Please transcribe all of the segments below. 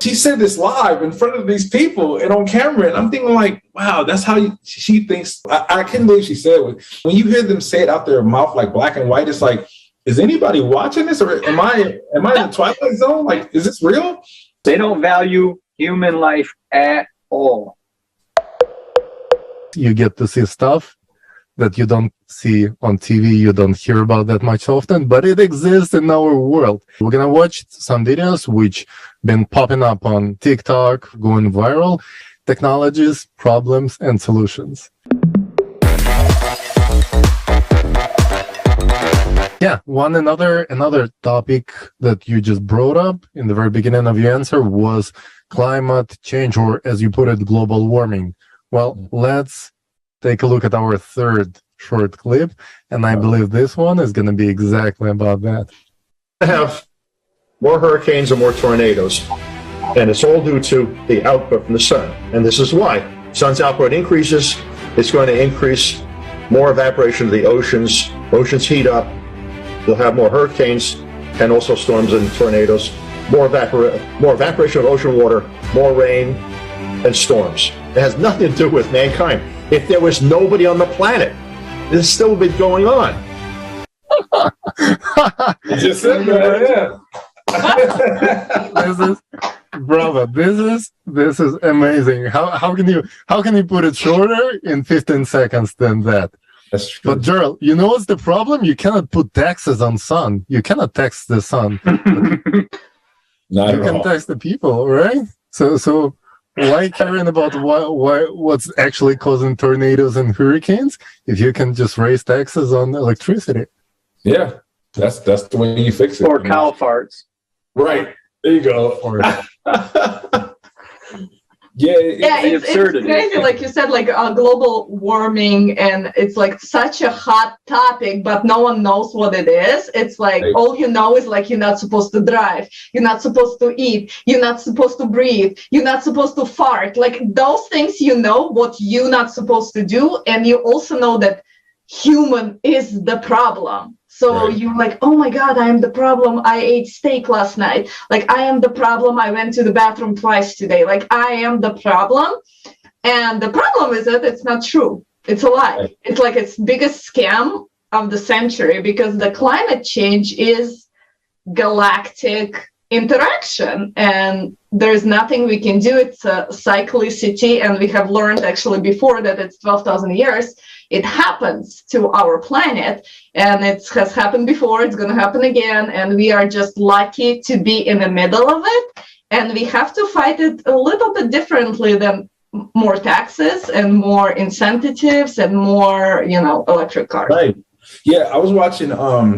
she said this live in front of these people and on camera. And I'm thinking like, wow, that's how she thinks. I couldn't believe she said it. When you hear them say it out their mouth, like black and white, it's like, is anybody watching this? Or am I in the Twilight Zone? Like, is this real? They don't value human life at all. You get to see stuff that you don't see on TV, you don't hear about that much often, but it exists in our world. We're gonna watch some videos which been popping up on TikTok, going viral. Technologies, problems, and solutions. Yeah, another topic that you just brought up in the very beginning of your answer was climate change, or as you put it, global warming. Well, let's take a look at our third short clip, and I believe this one is going to be exactly about that. Have more hurricanes and more tornadoes, and it's all due to the output from the sun. And this is why. Sun's output increases, it's going to increase more evaporation of the oceans. Oceans heat up, you'll have more hurricanes and also storms and tornadoes, more evaporation of ocean water, more rain and storms. It has nothing to do with mankind. If there was nobody on the planet, this still would be going on. Just said that, yeah. This is, brother, this is amazing. How can you put it shorter in 15 seconds than that? That's true. But Jarrell, you know what's the problem? You cannot put taxes on sun. You cannot tax the sun. Not you at can all. tax the people, right? So why caring about what's actually causing tornadoes and hurricanes if you can just raise taxes on electricity? Yeah, that's the way you fix it. Or cow farts. Right. There you go. Or It's crazy, like you said, like global warming, and it's like such a hot topic, but no one knows what it is. It's like all you know is like you're not supposed to drive, you're not supposed to eat, you're not supposed to breathe, you're not supposed to fart. Like those things, you know what you're not supposed to do, and you also know that human is the problem. So you're like, oh my God, I am the problem. I ate steak last night. Like, I am the problem. I went to the bathroom twice today. Like, I am the problem. And the problem is that it's not true. It's a lie. It's like it's biggest scam of the century, because the climate change is galactic interaction, and there's nothing we can do. It's a cyclicity, and we have learned actually before that it's 12,000 years. It happens to our planet, and it has happened before. It's going to happen again, and we are just lucky to be in the middle of it, and we have to fight it a little bit differently than more taxes and more incentives and more, electric cars. Right. Yeah, I was watching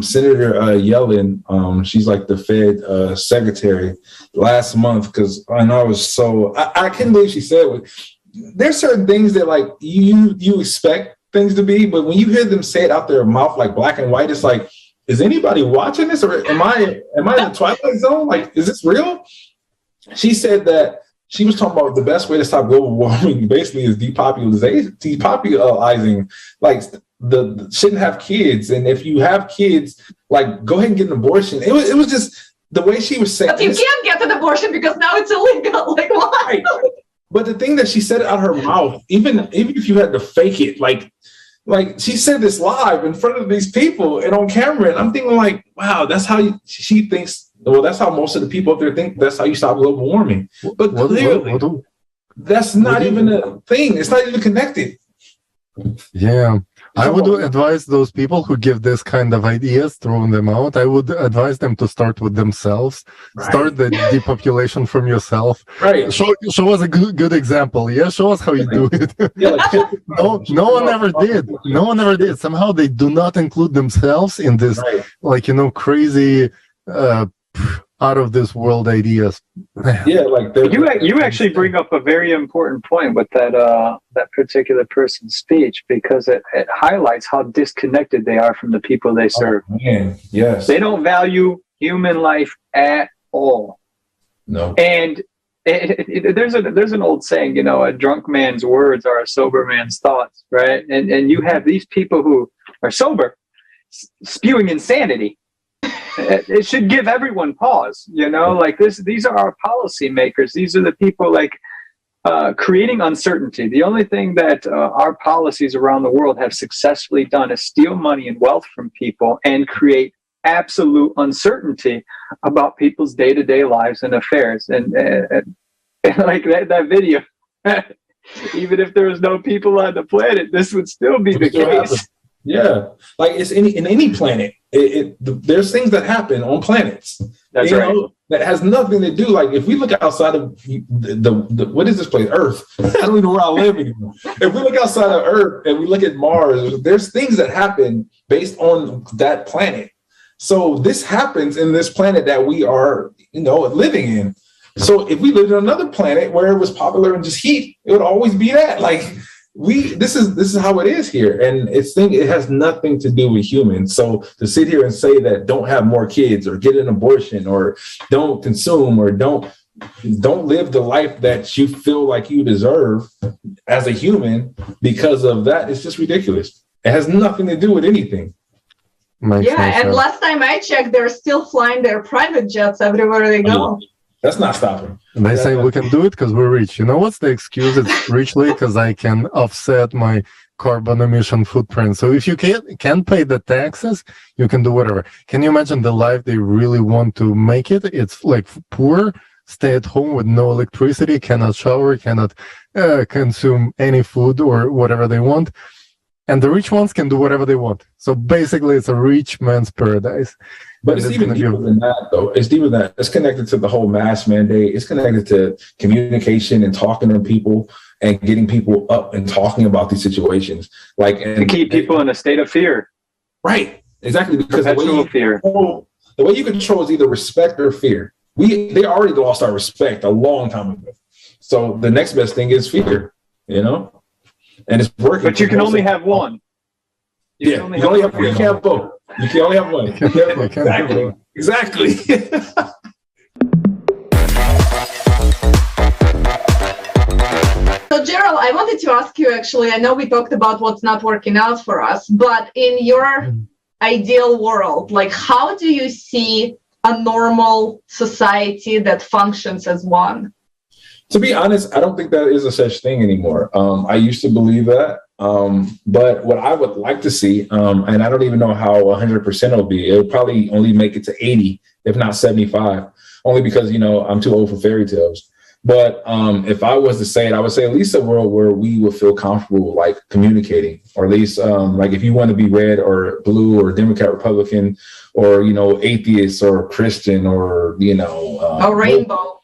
Senator Yellen. She's like the Fed secretary last month, because I know I couldn't believe she said it. There's certain things that like you expect things to be, but when you hear them say it out their mouth like black and white, it's like, is anybody watching this, or am I in the Twilight Zone? Like, is this real? She said that she was talking about the best way to stop global warming basically is depopulizing, like the shouldn't have kids, and if you have kids, like go ahead and get an abortion. It was just the way she was saying. But you can't get an abortion because now it's illegal. Like why? But the thing that she said out her mouth, even if you had to fake it, like she said this live in front of these people and on camera, and I'm thinking like, wow, that's how she thinks. Well, that's how most of the people up there think. That's how you stop global warming. But clearly, that's not even a thing. It's not even connected. Yeah. I would advise those people who give this kind of ideas, throwing them out, I would advise them to start with themselves. Right. Start the depopulation from yourself. Right. Show us a good example. Yeah, show us how you do it. Yeah, like, no one ever did. No one ever did. Somehow they do not include themselves in this, crazy, out of this world ideas. Yeah, like you actually bring up a very important point with that particular person's speech, because it highlights how disconnected they are from the people they serve. Oh, man. Yes. They don't value human life at all. No. And there's an old saying, a drunk man's words are a sober man's thoughts, right? And you have these people who are sober spewing insanity. it should give everyone pause, like these are our policymakers. These are the people like creating uncertainty. The only thing that our policies around the world have successfully done is steal money and wealth from people and create absolute uncertainty about people's day-to-day lives and affairs. And like that video, even if there was no people on the planet, this would still be the case. Yeah, like it's in any planet. There's things that happen on planets. That's right. That has nothing to do. Like if we look outside of the what is this place? Earth. I don't even know where I live anymore. If we look outside of Earth and we look at Mars, there's things that happen based on that planet. So this happens in this planet that we are, living in. So if we lived on another planet where it was popular and just heat, it would always be that. Like this is how it is here, and it has nothing to do with humans. So to sit here and say that don't have more kids or get an abortion or don't consume or don't live the life that you feel like you deserve as a human because of that, it's just ridiculous. It has nothing to do with anything. And last time I checked, they're still flying their private jets everywhere they go. That's not stopping. And they say we can do it because we're rich. You know what's the excuse? It's richly because I can offset my carbon emission footprint. So if you can't pay the taxes, you can do whatever. Can you imagine the life they really want to make it? It's like poor, stay at home with no electricity, cannot shower, cannot consume any food or whatever they want. And the rich ones can do whatever they want. So basically, it's a rich man's paradise. But it's even deeper than that, though. It's deeper than that. It's connected to the whole mask mandate. It's connected to communication and talking to people and getting people up and talking about these situations. To keep people in a state of fear. Right. Exactly. Because the way you control is either respect or fear. They already lost our respect a long time ago. So the next best thing is fear, And it's working. But you can only have one. You can't vote. You can only have one. Exactly. So, Jarrell, I wanted to ask you, actually, I know we talked about what's not working out for us, but in your ideal world, like how do you see a normal society that functions as one? To be honest, I don't think that is a such thing anymore. I used to believe that. But what I would like to see, and I don't even know how 100% it'll be, it'll probably only make it to 80, if not 75, only because, I'm too old for fairy tales. But if I was to say it, I would say at least a world where we would feel comfortable, like communicating, or at least like if you want to be red or blue or Democrat, Republican, or, atheist or Christian or, a rainbow.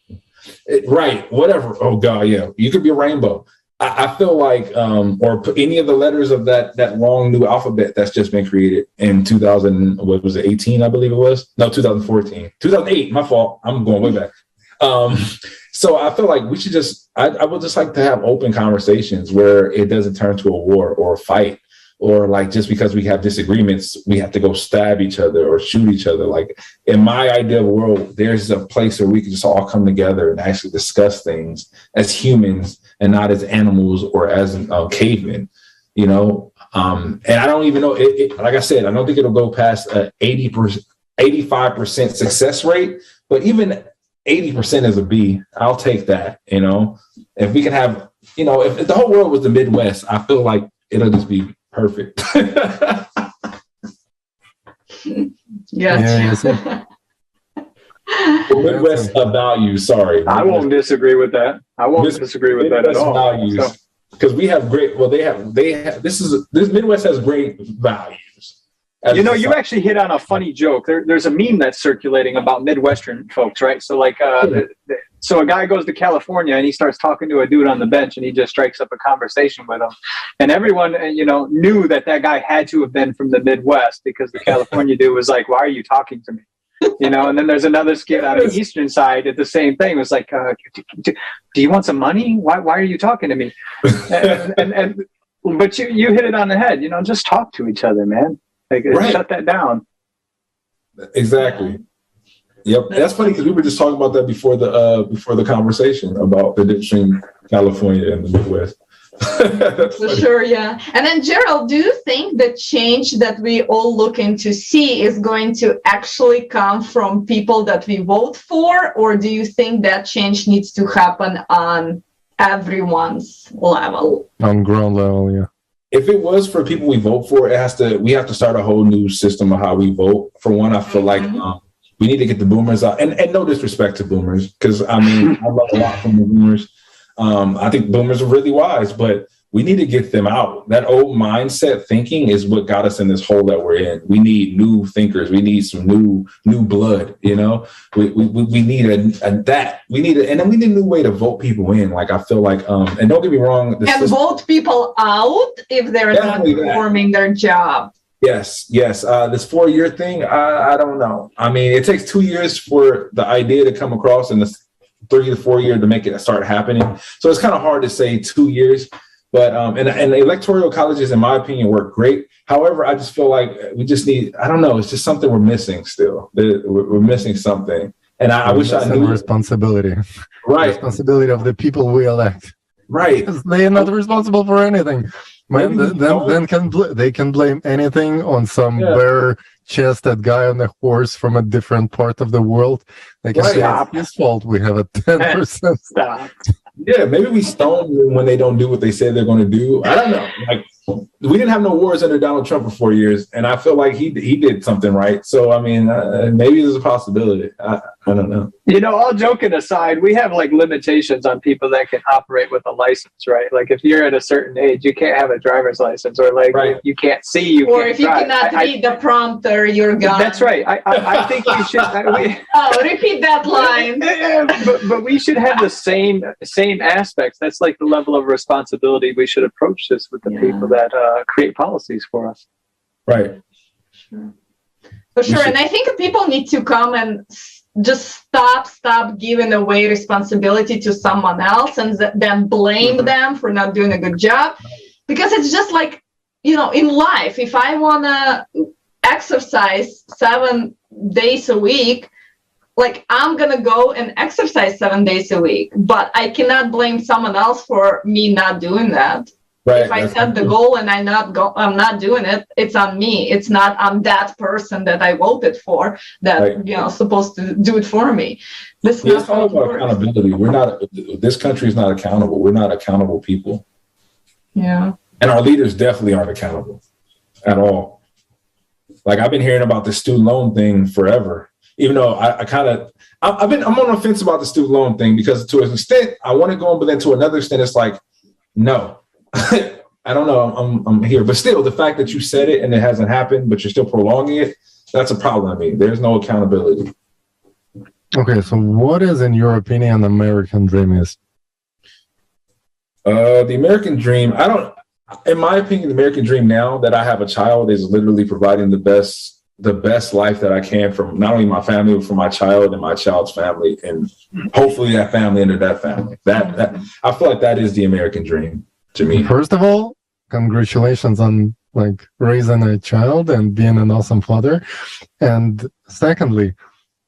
Right. Whatever. Oh, God. Yeah. You could be a rainbow. I feel like, or any of the letters of that long new alphabet that's just been created in 18, I believe it was. No, 2014, 2008. My fault. I'm going way back. So I feel like we should I would just like to have open conversations where it doesn't turn to a war or a fight, or like just because we have disagreements, we have to go stab each other or shoot each other. Like in my ideal world, there's a place where we can just all come together and actually discuss things as humans and not as animals or as cavemen, and I don't even know, like I said, I don't think it'll go past 80%, 85% success rate, but even 80% is a B. I'll take that, if we can have, if the whole world was the Midwest, I feel like it'll just be perfect. Yes. The Midwest value. Sorry, I won't disagree with that. I won't disagree with that at all. Values, because we have great. Well, they have. This Midwest has great values. You actually hit on a funny joke. There's a meme that's circulating about Midwestern folks, right? So so a guy goes to California and he starts talking to a dude on the bench and he just strikes up a conversation with him. And everyone, knew that guy had to have been from the Midwest because the California dude was like, why are you talking to me? And then there's another skit on the Eastern side at the same thing. It was like, do you want some money? Why are you talking to me? But you hit it on the head, just talk to each other, man. Right. Shut that down. Exactly. Yep. That's funny because we were just talking about that before the conversation about the difference between California and the Midwest. For sure, yeah. And then, Jarrell, do you think the change that we all looking to see is going to actually come from people that we vote for, or do you think that change needs to happen on everyone's level? On ground level, yeah. If it was for people we vote for, we have to start a whole new system of how we vote. For one, I feel like we need to get the boomers out, and no disrespect to boomers, because I mean, I love a lot from the boomers. I think boomers are really wise, but we need to get them out. That old mindset thinking is what got us in this hole that we're in. We need new thinkers. We need some new blood. You know, we need and then we need a new way to vote people in. Like I feel like, and don't get me wrong, vote people out if they're not performing their job. Yes. This 4-year thing, I don't know. I mean, it takes 2 years for the idea to come across, and the 3 to 4 year to make it start happening. So it's kind of hard to say 2 years. But and the electoral colleges, in my opinion, work great. However, I just feel like we just need, I don't know, it's just something we're missing still. We're missing something. And I wish I knew. Responsibility. Right. Responsibility of the people we elect. Right. Because they are not responsible for anything. Then they can blame anything on some bare-chested guy on a horse from a different part of the world. They can say it's his fault we have a 10%. Stop. Yeah, maybe we stone them when they don't do what they say they're going to do. I don't know. Like, we didn't have no wars under Donald Trump for 4 years, and I feel like he did something right. So, I mean, maybe there's a possibility. I don't know. You know, all joking aside, we have like limitations on people that can operate with a license, right? Like if you're at a certain age, you can't have a driver's license, or like if you can't see, if you cannot read the prompter, you're gone. That's right. I think we should. Repeat that line. But we should have the same aspects. That's like the level of responsibility we should approach this with the people that create policies for us. Right. For sure. And I think people need to come and just stop giving away responsibility to someone else and then blame them for not doing a good job. Because it's just like, you know, in life, if I want to exercise 7 days a week, like I'm going to go and exercise 7 days a week, but I cannot blame someone else for me not doing that. Right. If I set the goal and I'm not doing it, it's on me. It's not on that person that I voted for that supposed to do it for me. It's all about accountability. We're not. This country is not accountable. We're not accountable people. Yeah. And our leaders definitely aren't accountable at all. Like I've been hearing about the student loan thing forever. Even though I'm on the fence about the student loan thing, because to an extent I want to go on, but then to another extent it's like, no. I don't know. I'm here, but still, the fact that you said it and it hasn't happened, but you're still prolonging it, that's a problem. I mean, there's no accountability. Okay, so what is, in your opinion, the American dream is? The American dream, in my opinion, the American dream now that I have a child is literally providing the best life that I can for not only my family, but for my child and my child's family, and hopefully that family into that family. That I feel like that is the American dream. To me. First of all, congratulations on like raising a child and being an awesome father. And secondly,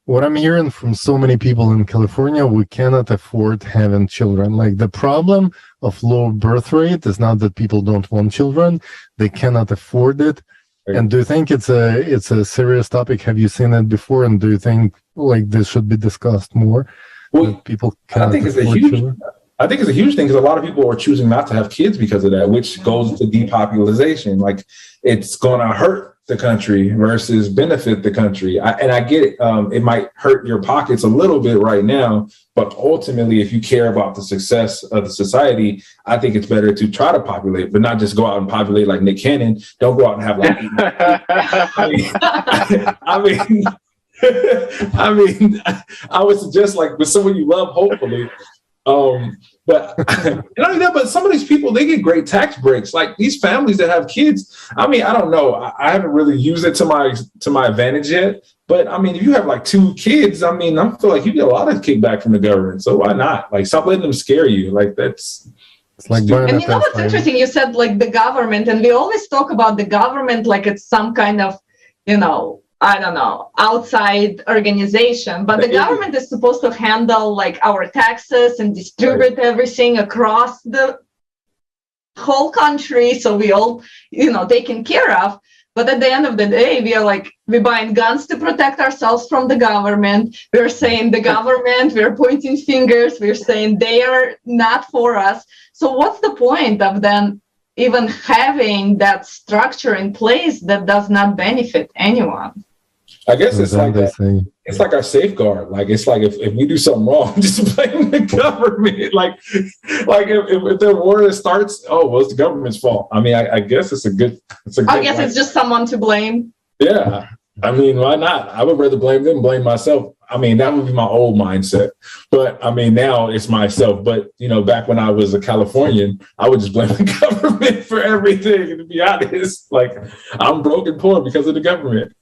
what I'm hearing from so many people in California, we cannot afford having children. Like the problem of low birth rate is not that people don't want children, they cannot afford it. Right. And do you think it's a serious topic? Have you seen it before? And do you think like this should be discussed more? Well, people cannot afford children? I think it's a huge thing because a lot of people are choosing not to have kids because of that, which goes to depopulation. Like it's going to hurt the country versus benefit the country. I get it. It might hurt your pockets a little bit right now, but ultimately, if you care about the success of the society, I think it's better to try to populate, but not just go out and populate like Nick Cannon. Don't go out and have like. I mean, I would suggest like with someone you love, hopefully. But not only that, but some of these people, they get great tax breaks. Like these families that have kids. I mean, I don't know. I haven't really used it to my advantage yet. But I mean, if you have like 2 kids, I mean, I feel like you get a lot of kickback from the government. So why not? Like, stop letting them scare you. Like that's. It's like and you know what's interesting? You said like the government, and we always talk about the government like it's some kind of, I don't know, outside organization, but the government is supposed to handle like our taxes and distribute everything across the whole country, so we all, taken care of. But at the end of the day, we're buying guns to protect ourselves from the government. We're saying the government, we're pointing fingers, we're saying they are not for us. So what's the point of then even having that structure in place that does not benefit anyone? I guess it's like our safeguard. Like, it's like if we do something wrong, just blame the government. Like if the war starts, it's the government's fault. I mean, I guess it's a good. I guess it's just someone to blame. Yeah, I mean, why not? I would rather blame them, blame myself. I mean, that would be my old mindset. But I mean, now it's myself. But back when I was a Californian, I would just blame the government for everything. To be honest, like, I'm broke and poor because of the government.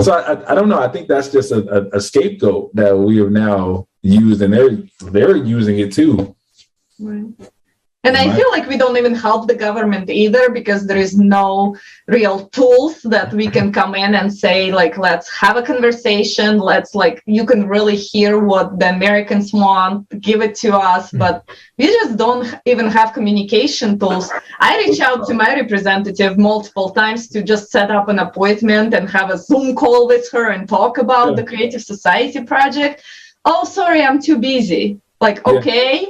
So I don't know. I think that's just a scapegoat that we have now used, and they're using it too. Right. And I feel like we don't even help the government either, because there is no real tools that we can come in and say, like, let's have a conversation. You can really hear what the Americans want, give it to us. But we just don't even have communication tools. I reach out to my representative multiple times to just set up an appointment and have a Zoom call with her and talk about the Creative Society project. Oh, sorry, I'm too busy. Okay.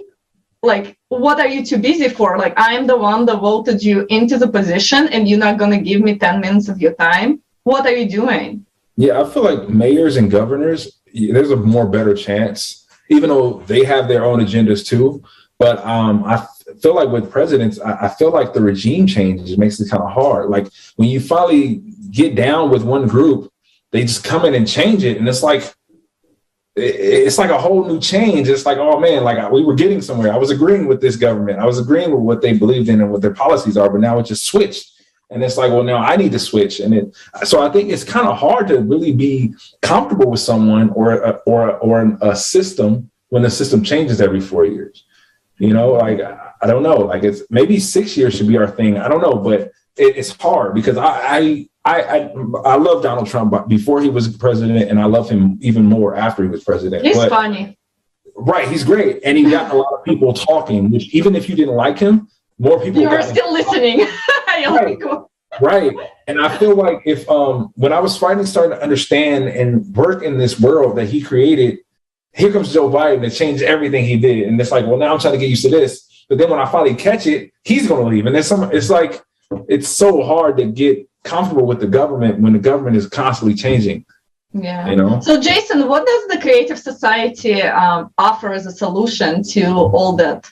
What are you too busy for? I'm the one that voted you into the position, and you're not going to give me 10 minutes of your time? What are you doing? Yeah, I feel like mayors and governors, there's a more better chance, even though they have their own agendas too. But I feel like with presidents, I feel like the regime changes makes it kind of hard. Like, when you finally get down with one group, they just come in and change it. And it's like a whole new change. It's like, oh man, we were getting somewhere. I was agreeing with this government. I was agreeing with what they believed in and what their policies are, but now it just switched. And it's like, well, now I need to switch. So I think it's kind of hard to really be comfortable with someone or a system when the system changes every 4 years. I don't know. It's maybe 6 years should be our thing. I don't know, but it's hard because I love Donald Trump before he was president, and I love him even more after he was president. He's funny. Right, he's great. And he got a lot of people talking, which even if you didn't like him, more people you were still listening. Right. And I feel like if when I was starting to understand and work in this world that he created, here comes Joe Biden to change everything he did. And it's like, well, now I'm trying to get used to this. But then when I finally catch it, he's going to leave. And it's so hard to get comfortable with the government when the government is constantly changing. Yeah. So Jason, what does the Creative Society offer as a solution to all that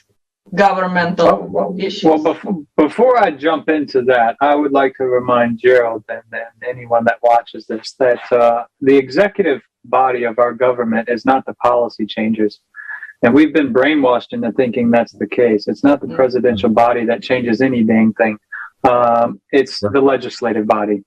governmental issues? Well, before I jump into that, I would like to remind Jarrell and anyone that watches this that the executive body of our government is not the policy changers. And we've been brainwashed into thinking that's the case. It's not the presidential body that changes any dang thing. It's the legislative body.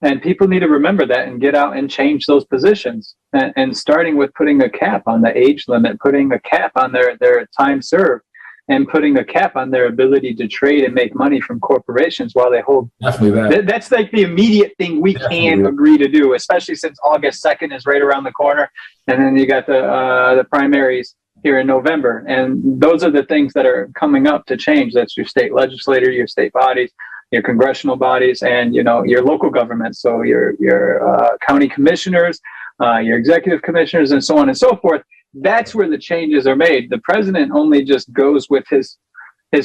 And people need to remember that and get out and change those positions. And starting with putting a cap on the age limit, putting a cap on their time served, and putting a cap on their ability to trade and make money from corporations while they hold. Definitely that. That's like the immediate thing we can agree to do, especially since August 2nd is right around the corner. And then you got the primaries here in November. And those are the things that are coming up to change. That's your state legislature, your state bodies, your congressional bodies, and your local government. So your county commissioners, your executive commissioners, and so on and so forth. That's where the changes are made. The president only just goes with his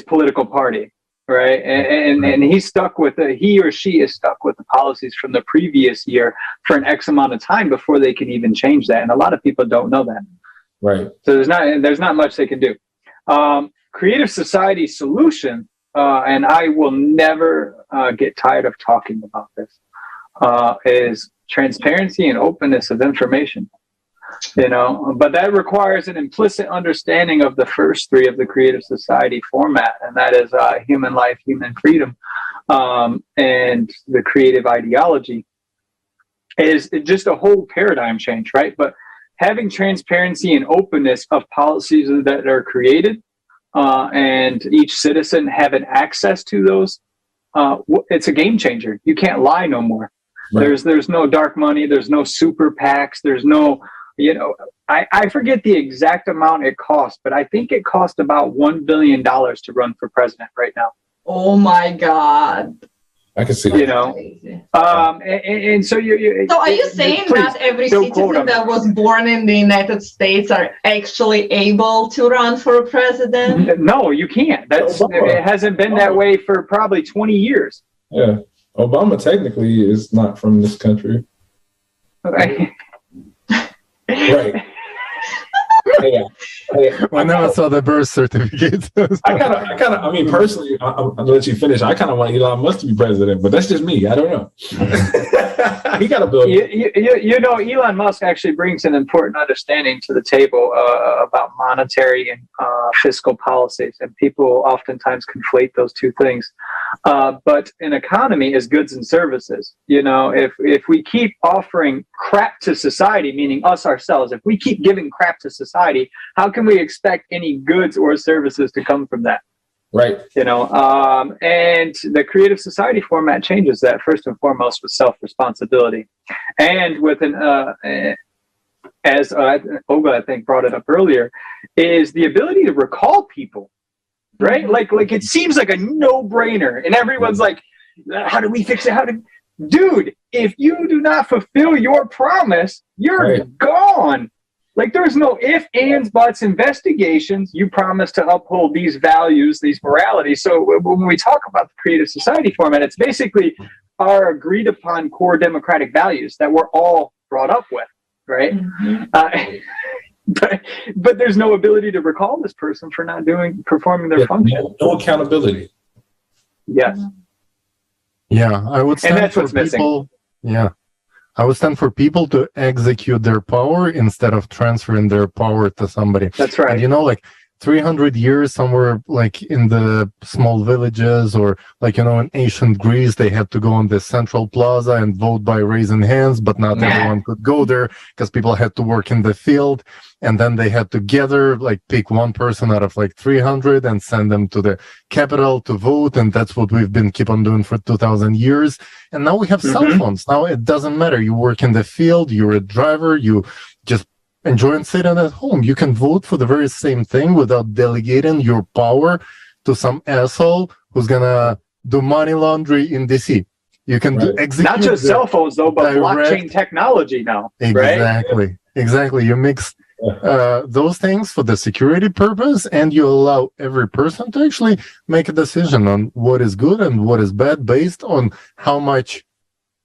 political party, right? And he's stuck with he or she is stuck with the policies from the previous year for an X amount of time before they can even change that. And a lot of people don't know that. Right. So there's not much they can do. Creative Society solution, and I will never get tired of talking about this, is transparency and openness of information. But that requires an implicit understanding of the first three of the Creative Society format, and that is human life, human freedom, and the creative ideology. Is just a whole paradigm change, right? But having transparency and openness of policies that are created, and each citizen having access to those, it's a game changer. You can't lie no more. Right. There's no dark money. There's no super PACs. There's no I forget the exact amount it cost, but I think it cost about $1 billion to run for president right now. Oh my God. I can see and so so are you saying that every citizen that was born in the United States are actually able to run for president? No, you can't. It hasn't been that way for probably 20 years. Yeah. Obama technically is not from this country. Right. Right. Yeah. I never saw the birth certificate. I mean, personally, I'll let you finish. I kind of want Elon Musk to be president, but that's just me. I don't know. He got to build. Elon Musk actually brings an important understanding to the table about monetary and fiscal policies, and people oftentimes conflate those two things. But an economy is goods and services. If we keep offering crap to society, meaning us ourselves, if we keep giving crap to society, how can we expect any goods or services to come from that? Right. And the creative society format changes that first and foremost with self-responsibility, and with as Olga I think brought it up earlier, is the ability to recall people. Right? Like it seems like a no-brainer, and everyone's like, how do we fix it? Dude, if you do not fulfill your promise, you're gone. Like, there's no if, ands, buts, investigations. You promise to uphold these values, these moralities. So when we talk about the creative society format, it's basically our agreed upon core democratic values that we're all brought up with, right? Mm-hmm. But there's no ability to recall this person for not performing their function. No accountability. Yes. Yeah, I would stand and that's for what's people. Missing. Yeah, I would stand for people to execute their power instead of transferring their power to somebody. That's right. And like 300 years somewhere, like in the small villages, or like in ancient Greece, they had to go on the central plaza and vote by raising hands, but not everyone could go there because people had to work in the field, and then they had to gather, like pick one person out of like 300 and send them to the capital to vote, and that's what we've been keep on doing for 2,000 years. And now we have cell phones. Now it doesn't matter. You work in the field, you're a driver, you just enjoy and sitting at home. You can vote for the very same thing without delegating your power to some asshole who's gonna do money laundry in DC. You can execute not just cell phones though, but blockchain technology now. Exactly. Right? Exactly. You mix those things for the security purpose, and you allow every person to actually make a decision on what is good and what is bad based on how much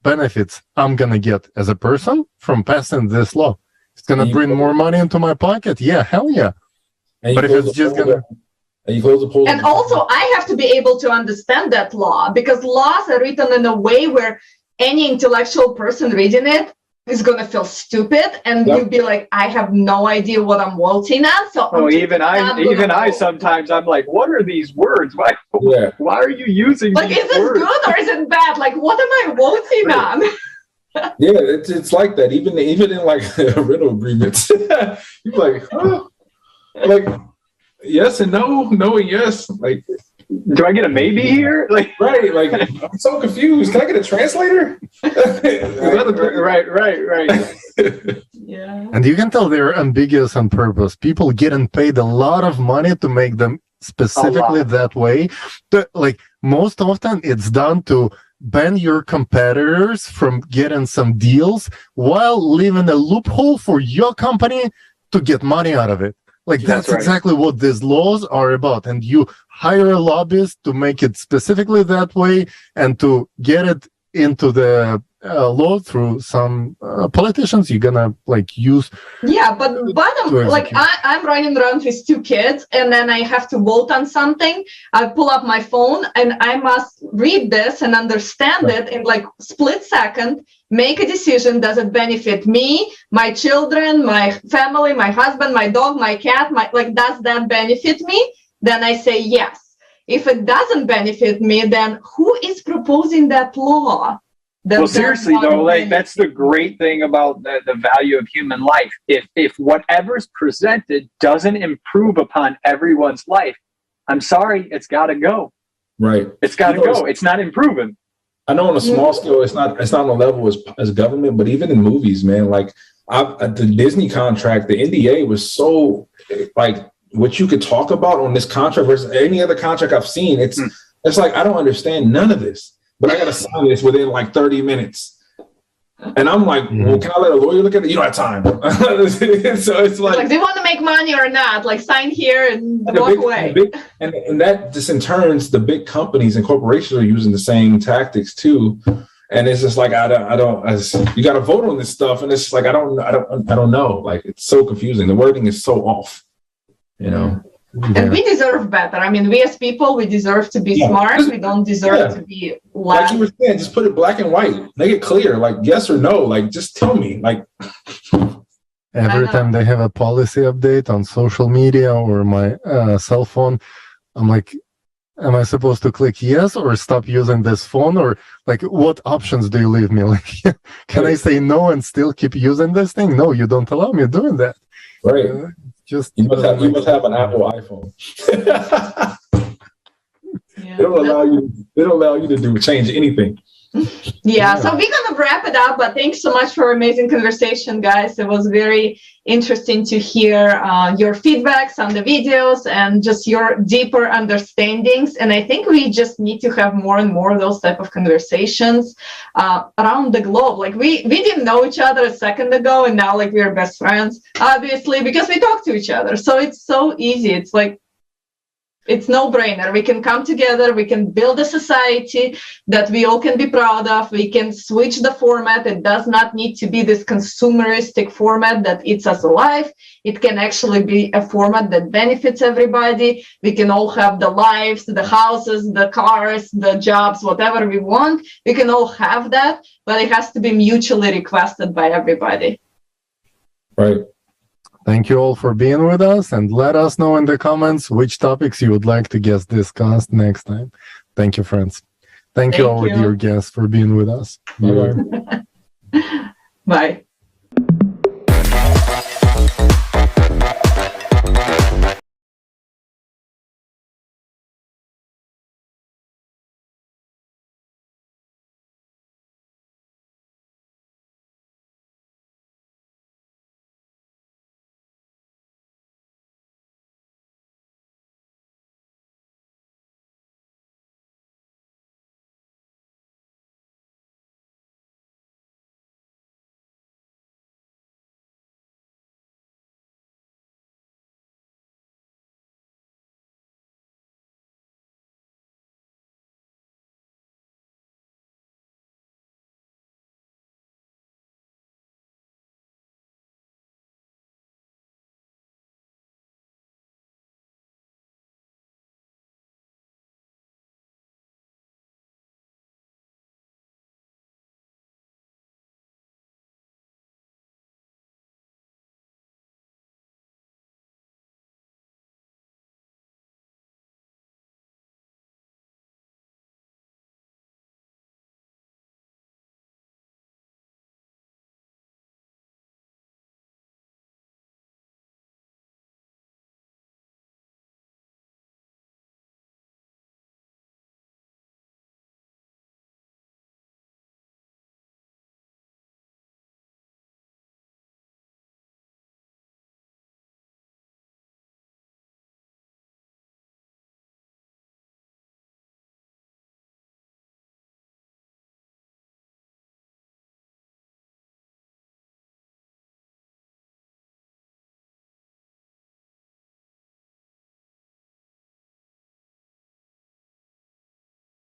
benefits I'm gonna get as a person from passing this law. It's going to bring more money into my pocket. Yeah, hell yeah. But if it's just going to... And also, I have to be able to understand that law, because laws are written in a way where any intellectual person reading it is going to feel stupid, and you'll be like, I have no idea what I'm voting on. So even I sometimes I'm like, what are these words? Why are you using these is it good or is it bad? Like, what am I voting on? Yeah, it's like that. Even in like rental agreements, you're like, huh? Like yes and no, no and yes. Like, do I get a maybe here? Like, right? Like, I'm so confused. Can I get a translator? Right. Yeah. And you can tell they're ambiguous on purpose. People getting paid a lot of money to make them specifically that way. Like, most often it's done to ban your competitors from getting some deals while leaving a loophole for your company to get money out of it. Like, that's exactly what these laws are about. And you hire a lobbyist to make it specifically that way and to get it into the law through some politicians you're gonna like use. Yeah, but I'm running around with 2 kids, and then I have to vote on something. I pull up my phone and I must read this and understand it in like split second, make a decision. Does it benefit me, my children, my family, my husband, my dog, my cat? Does that benefit me? Then I say yes. If it doesn't benefit me, then who is proposing that law? Well, seriously though, like, that's the great thing about the value of human life. If whatever's presented doesn't improve upon everyone's life, I'm sorry, it's got to go. Right. It's got to go. It's not improving. I know on a small scale, it's not on a level as government, but even in movies, man, like the Disney contract, the NDA was so like what you could talk about on this contract versus any other contract I've seen. It's like, I don't understand none of this, but I got to sign this within like 30 minutes. And I'm like, well, can I let a lawyer look at it? You don't have time. So it's like, do you want to make money or not? Like, sign here and walk away. And that just in turns, the big companies and corporations are using the same tactics too. And it's just like, you got to vote on this stuff. And it's just like, I don't know. Like, it's so confusing. The wording is so off, you know? And we deserve better. I mean, we as people, we deserve to be smart. We don't deserve to be loud. Like you were saying, just put it black and white. Make it clear, like yes or no. Like, just tell me. Like, every time they have a policy update on social media or my cell phone, I'm like, am I supposed to click yes or stop using this phone? Or like, what options do you leave me? Like, can I say no and still keep using this thing? No, you don't allow me doing that. Right. You must have an Apple iPhone. They don't allow you to change anything. Yeah, so we're gonna wrap it up, but thanks so much for amazing conversation, guys. It was very interesting to hear your feedbacks on the videos and just your deeper understandings. And I think we just need to have more and more of those type of conversations around the globe. Like we didn't know each other a second ago, and now like we're best friends, obviously, because we talk to each other. So it's so easy. It's like, it's no-brainer. We can come together. We can build a society that we all can be proud of. We can switch the format. It does not need to be this consumeristic format that eats us alive. It can actually be a format that benefits everybody. We can all have the lives, the houses, the cars, the jobs, whatever we want. We can all have that, but it has to be mutually requested by everybody. Right. Thank you all for being with us, and let us know in the comments which topics you would like to get discussed next time. Thank you, friends. Thank you all, dear guests, for being with us. Bye-bye. Bye.